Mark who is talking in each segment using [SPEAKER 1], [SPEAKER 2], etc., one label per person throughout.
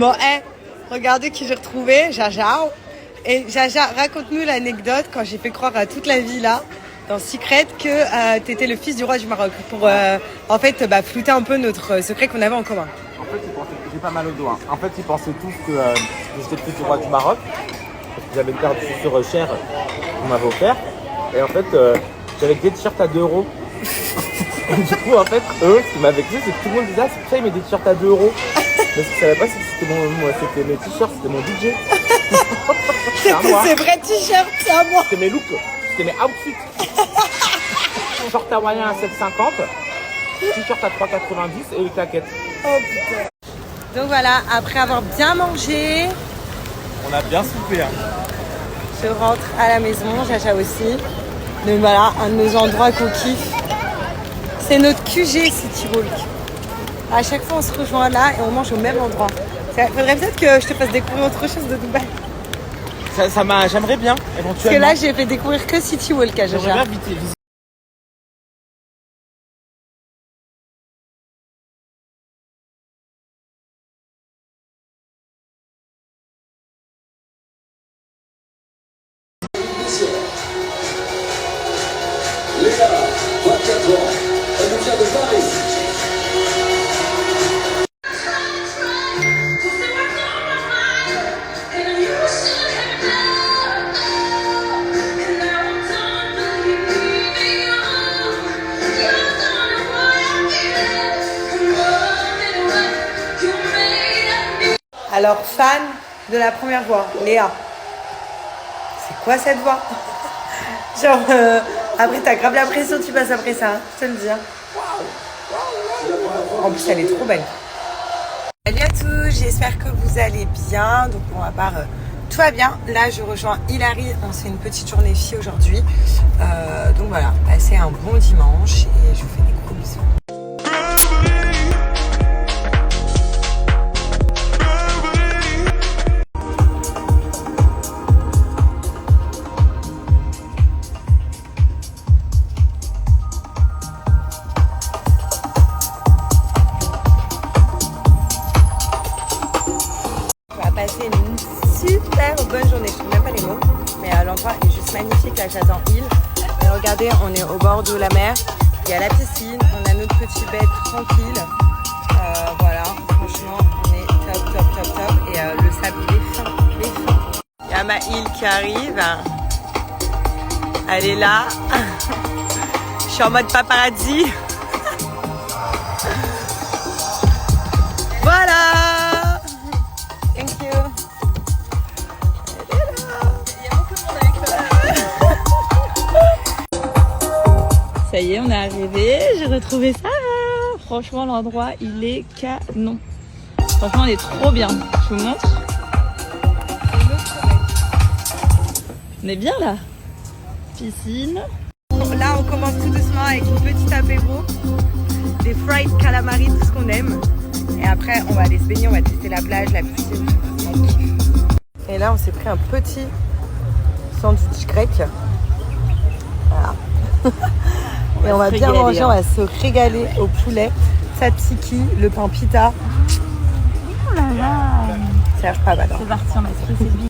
[SPEAKER 1] Bon, regardez qui j'ai retrouvé, Jaja. Et Jaja, raconte-nous l'anecdote quand j'ai fait croire à toute la villa dans Secret que t'étais le fils du roi du Maroc pour en fait flouter un peu notre secret qu'on avait en commun.
[SPEAKER 2] En fait, ils pensaient, j'ai pas mal au dos. Hein. En fait, ils pensaient tous que j'étais le fils du roi du Maroc. Parce que j'avais une paire de chaussures chères qu'on m'avait offert. Et en fait, j'avais des t-shirts à 2 euros. Et du coup, en fait, eux, ce qui m'avait cru, c'est que tout le monde disait, ah, c'est pour ça qu'ils mettent des t-shirts à 2 euros. Mais ce qu'ils savaient pas, c'est que c'était mes t-shirts, c'était mon DJ.
[SPEAKER 1] C'était ces vrais t-shirts, c'est à moi.
[SPEAKER 2] C'était mes looks, c'était mes outfits. Short hawaïen à 7,50, t-shirt à 3,90 et les claquettes.
[SPEAKER 1] Oh putain. Donc voilà, après avoir bien mangé,
[SPEAKER 2] on a bien soufflé. Hein.
[SPEAKER 1] Je rentre à la maison, Jaja aussi. Donc voilà, un de nos endroits qu'on kiffe. C'est notre QG City Walk. À chaque fois, on se rejoint là et on mange au même endroit. Il faudrait peut-être que je te fasse découvrir autre chose de Dubaï.
[SPEAKER 2] J'aimerais bien, éventuellement.
[SPEAKER 1] Parce que là, j'ai fait découvrir que City Walk à Jaja.
[SPEAKER 2] J'aimerais bien visiter.
[SPEAKER 3] Léa, 24 ans, elle nous vient de Paris.
[SPEAKER 1] Alors, fan de la première voix, Léa. C'est quoi cette voix? Genre, après, t'as grave l'impression que tu passes après ça, hein, je te le dis. Hein. En plus, elle est trop belle. Salut à tous, j'espère que vous allez bien. Donc, bon, à part tout va bien. Là, je rejoins Hilary. On se fait une petite journée fille aujourd'hui. Donc voilà, passez un bon dimanche et je vous fais des gros bisous. Passer une super bonne journée, je ne trouve même pas les mots, mais l'endroit est juste magnifique, là j'attends Hill. Et regardez, on est au bord de la mer, il y a la piscine, on a notre petit bed tranquille. Voilà, franchement on est top top top top et le sable il est fin, il est fin. Il y a ma Hill qui arrive, elle est là, je suis en mode paparazzi. Voilà.
[SPEAKER 4] Ça y est, on est arrivé, j'ai retrouvé ça. Franchement, l'endroit, il est canon. Franchement, on est trop bien. Je vous montre. On est bien là. Piscine.
[SPEAKER 1] Là, on commence tout doucement avec une petite apéro. Des fried calamari, tout ce qu'on aime. Et après, on va aller se baigner, on va tester la plage, la piscine. Et là, on s'est pris un petit sandwich grec. Voilà. Et on va bien manger, on va se régaler au poulet, tzatziki, le pain pita.
[SPEAKER 4] Oh là là.
[SPEAKER 1] Ça a l'air pas mal.
[SPEAKER 4] C'est parti, on va se faire cette vie.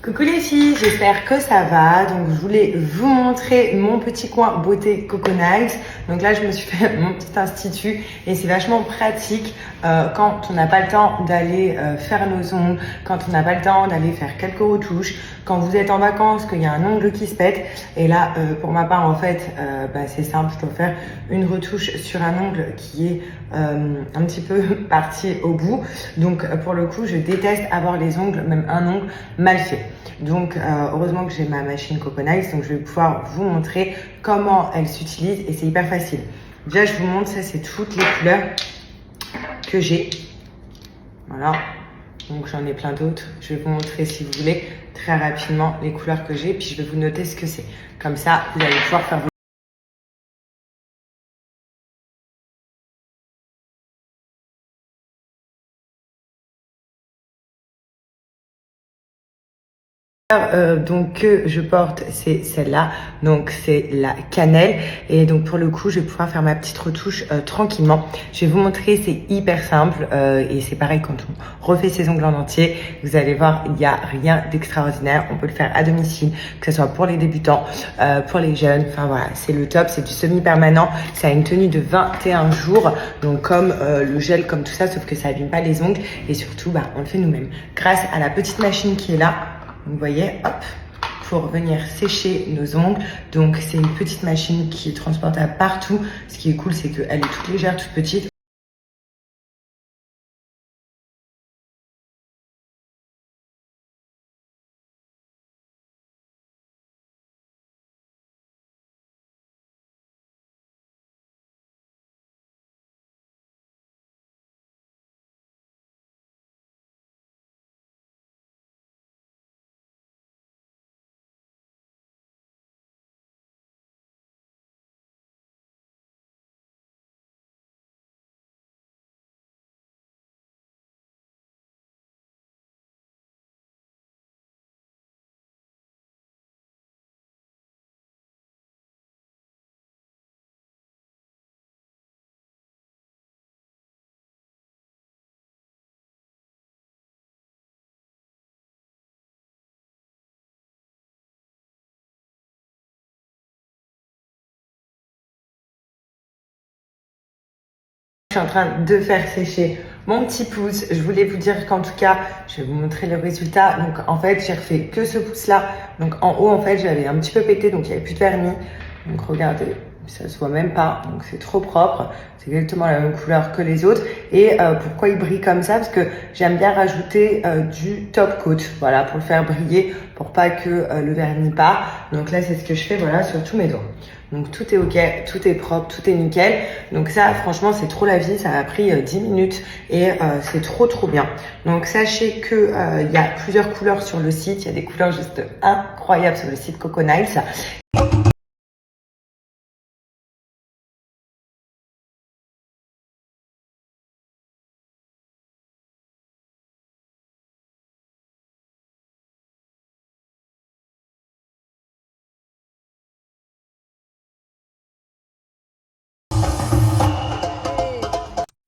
[SPEAKER 1] Coucou les filles, j'espère que ça va. Donc je voulais vous montrer mon petit coin beauté Coco Night. Donc là je me suis fait mon petit institut et c'est vachement pratique quand on n'a pas le temps d'aller faire nos ongles, quand on n'a pas le temps d'aller faire quelques retouches, quand vous êtes en vacances, qu'il y a un ongle qui se pète. Et là pour ma part en fait c'est simple, je dois faire une retouche sur un ongle qui est un petit peu parti au bout. Donc pour le coup je déteste avoir les ongles, même un ongle mal fait. Donc heureusement que j'ai ma machine Coco Nice, donc je vais pouvoir vous montrer comment elle s'utilise et c'est hyper facile. Déjà je vous montre, ça c'est toutes les couleurs que j'ai. Voilà, donc j'en ai plein d'autres. Je vais vous montrer si vous voulez très rapidement les couleurs que j'ai, puis je vais vous noter ce que c'est. Comme ça vous allez pouvoir faire Donc que je porte, c'est celle-là, donc c'est la cannelle, et donc pour le coup je vais pouvoir faire ma petite retouche tranquillement. Je vais vous montrer, c'est hyper simple et c'est pareil quand on refait ses ongles en entier, vous allez voir, il n'y a rien d'extraordinaire, on peut le faire à domicile, que ce soit pour les débutants, pour les jeunes, enfin voilà, c'est le top, c'est du semi-permanent, ça a une tenue de 21 jours, donc comme le gel, comme tout ça, sauf que ça abîme pas les ongles, et surtout on le fait nous-mêmes, grâce à la petite machine qui est là. Vous voyez, hop, pour venir sécher nos ongles. Donc c'est une petite machine qui est transportable partout. Ce qui est cool, c'est qu'elle est toute légère, toute petite. Je suis en train de faire sécher mon petit pouce. Je voulais vous dire qu'en tout cas, je vais vous montrer le résultat. Donc en fait, j'ai refait que ce pouce-là. Donc en haut, en fait, j'avais un petit peu pété, donc il n'y avait plus de vernis. Donc regardez, ça se voit même pas. Donc c'est trop propre. C'est exactement la même couleur que les autres. Et pourquoi il brille comme ça? Parce que j'aime bien rajouter du top coat, voilà, pour le faire briller, pour pas que le vernis part. Donc là, c'est ce que je fais, voilà, sur tous mes doigts. Donc tout est ok, tout est propre, tout est nickel. Donc ça, franchement, c'est trop la vie. Ça a pris 10 minutes et c'est trop bien. Donc sachez que il y a plusieurs couleurs sur le site. Il y a des couleurs juste incroyables sur le site Coco Nights.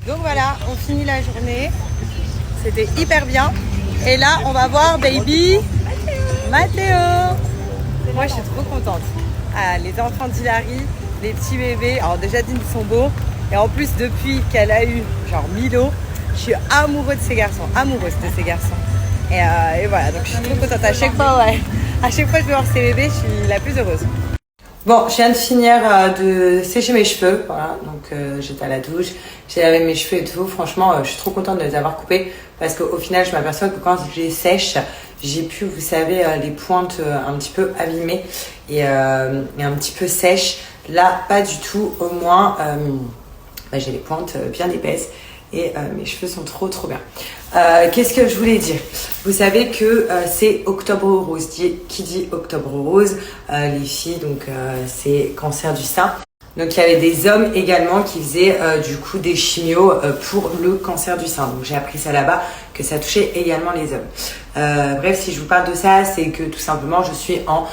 [SPEAKER 1] Donc voilà, on finit la journée. C'était hyper bien. Et là, on va voir baby Mathéo. Moi, je suis trop contente. Ah, les enfants d'Hilary, les petits bébés. Alors déjà, ils sont beaux. Et en plus, depuis qu'elle a eu genre Milo, je suis amoureuse de ces garçons. Et voilà, donc je suis trop contente. À chaque fois, je vais voir ces bébés, je suis la plus heureuse. Bon, je viens de finir de sécher mes cheveux, voilà, donc j'étais à la douche, j'ai lavé mes cheveux et tout, franchement je suis trop contente de les avoir coupés parce qu'au final je m'aperçois que quand je les sèche, j'ai pu, vous savez, les pointes un petit peu abîmées et un petit peu sèches. Là, pas du tout, au moins j'ai les pointes bien épaisses. Et mes cheveux sont trop bien. Qu'est-ce que je voulais dire? Vous savez que c'est Octobre Rose. Qui dit Octobre Rose, les filles, donc c'est cancer du sein. Donc il y avait des hommes également qui faisaient du coup des chimios pour le cancer du sein. Donc j'ai appris ça là-bas, que ça touchait également les hommes. Bref, si je vous parle de ça, c'est que tout simplement je suis en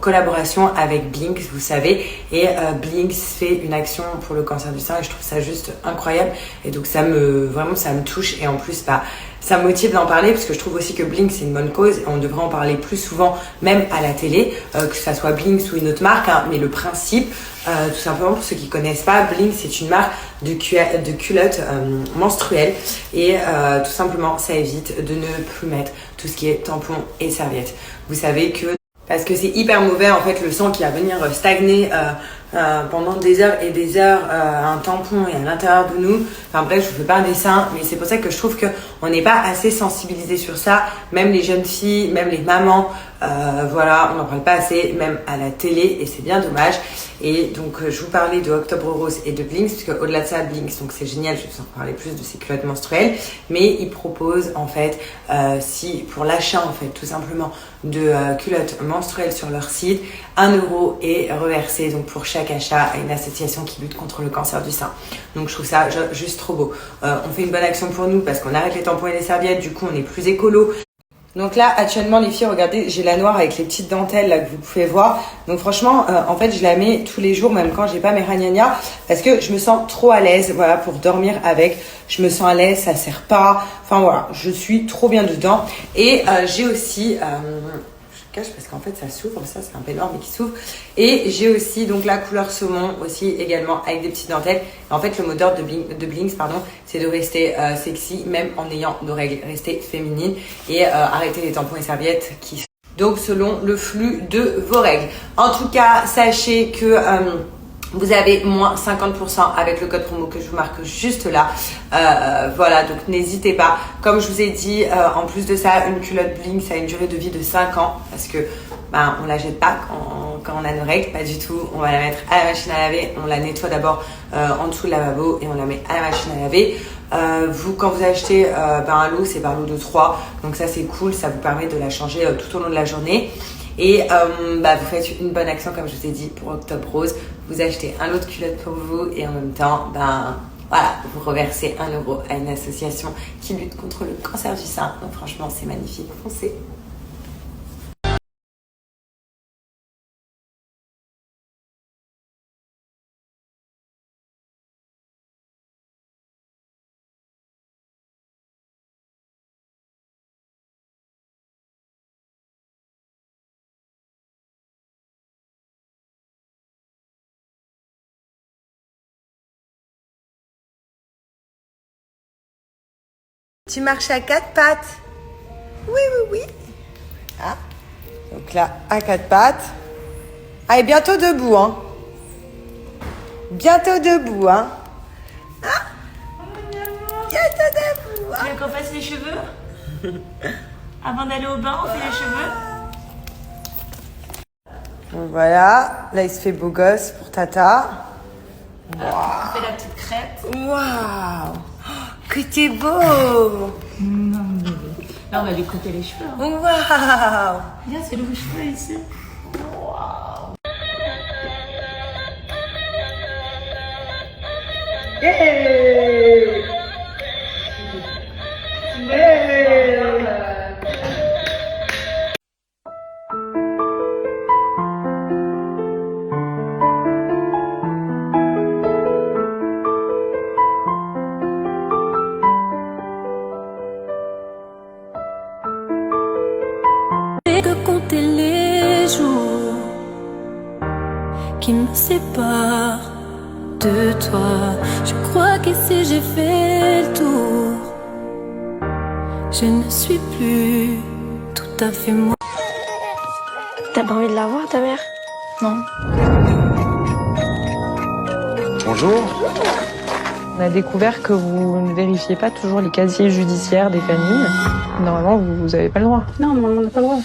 [SPEAKER 1] collaboration avec Blinks, vous savez, et Blinks fait une action pour le cancer du sein et je trouve ça juste incroyable. Et donc vraiment ça me touche et en plus ça me motive d'en parler parce que je trouve aussi que Blinks c'est une bonne cause et on devrait en parler plus souvent, même à la télé, que ça soit Blinks ou une autre marque, hein, mais le principe, tout simplement pour ceux qui connaissent pas, Blinks c'est une marque de culottes menstruelles et tout simplement ça évite de ne plus mettre tout ce qui est tampons et serviettes. Vous savez que parce que c'est hyper mauvais en fait le sang qui va venir stagner pendant des heures et des heures un tampon et à l'intérieur de nous. Enfin bref, je vous fais pas un dessin, mais c'est pour ça que je trouve qu'on n'est pas assez sensibilisé sur ça. Même les jeunes filles, même les mamans, voilà, on n'en parle pas assez, même à la télé, et c'est bien dommage. Et donc je vous parlais de Octobre Rose et de Blinks, parce que au-delà de ça, Blinks, donc c'est génial, je vais vous en parler plus de ces culottes menstruelles, mais ils proposent en fait, si pour l'achat en fait tout simplement de culottes menstruelles sur leur site, 1 € est reversé donc pour chaque achat à une association qui lutte contre le cancer du sein. Donc je trouve ça juste trop beau. On fait une bonne action pour nous parce qu'on arrête les tampons et les serviettes, du coup on est plus écolo. Donc là, actuellement, les filles, regardez, j'ai la noire avec les petites dentelles là que vous pouvez voir. Donc franchement, en fait, je la mets tous les jours, même quand j'ai pas mes ragnagnas, parce que je me sens trop à l'aise, voilà, pour dormir avec. Je me sens à l'aise, ça serre pas. Enfin voilà, je suis trop bien dedans. Et j'ai aussi, je cache parce qu'en fait, ça s'ouvre, ça c'est un peignoir mais qui s'ouvre. Et j'ai aussi donc la couleur saumon aussi également avec des petites dentelles. Et en fait, le mot d'ordre de Blinks, c'est de rester sexy même en ayant nos règles, rester féminine et arrêter les tampons et serviettes qui donc selon le flux de vos règles. En tout cas, sachez que vous avez moins 50% avec le code promo que je vous marque juste là. Voilà, donc n'hésitez pas. Comme je vous ai dit, en plus de ça, une culotte Blinks a une durée de vie de 5 ans parce que on la jette pas quand on a nos règles, pas du tout. On va la mettre à la machine à laver, on la nettoie d'abord en dessous du lavabo et on la met à la machine à laver. Quand vous achetez un lot, c'est par lot de 3, donc ça c'est cool, ça vous permet de la changer tout au long de la journée. Et vous faites une bonne action comme je vous ai dit pour Octobre Rose, vous achetez un lot de culottes pour vous et en même temps voilà, vous reversez 1 euro à une association qui lutte contre le cancer du sein. Donc franchement c'est magnifique, foncez. Tu marches à 4 pattes. Oui, oui, oui. Ah. Donc là, à 4 pattes. Ah, et bientôt debout, hein. Bientôt debout, hein. Ah. Bientôt debout, hein.
[SPEAKER 4] Tu veux qu'on fasse les cheveux? Avant d'aller au bain, on fait les cheveux?
[SPEAKER 1] Donc voilà. Là, il se fait beau gosse pour Tata.
[SPEAKER 4] On fait la petite crête.
[SPEAKER 1] Waouh. Que t'es beau.
[SPEAKER 4] Non, bébé. Là, on va lui couper les cheveux. Hein.
[SPEAKER 1] Waouh.
[SPEAKER 4] Viens, c'est le cheveux ici. Waouh.
[SPEAKER 1] Yeah.
[SPEAKER 5] Que compter les jours qui me séparent de toi. Je crois qu'ici j'ai fait le tour. Je ne suis plus tout à fait moi.
[SPEAKER 6] T'as pas envie de la voir, ta mère?
[SPEAKER 4] Non.
[SPEAKER 7] Bonjour.
[SPEAKER 8] On a découvert que vous ne vérifiez pas toujours les casiers judiciaires des familles. Normalement, vous n'avez pas le droit.
[SPEAKER 6] Non, on n'a pas le droit.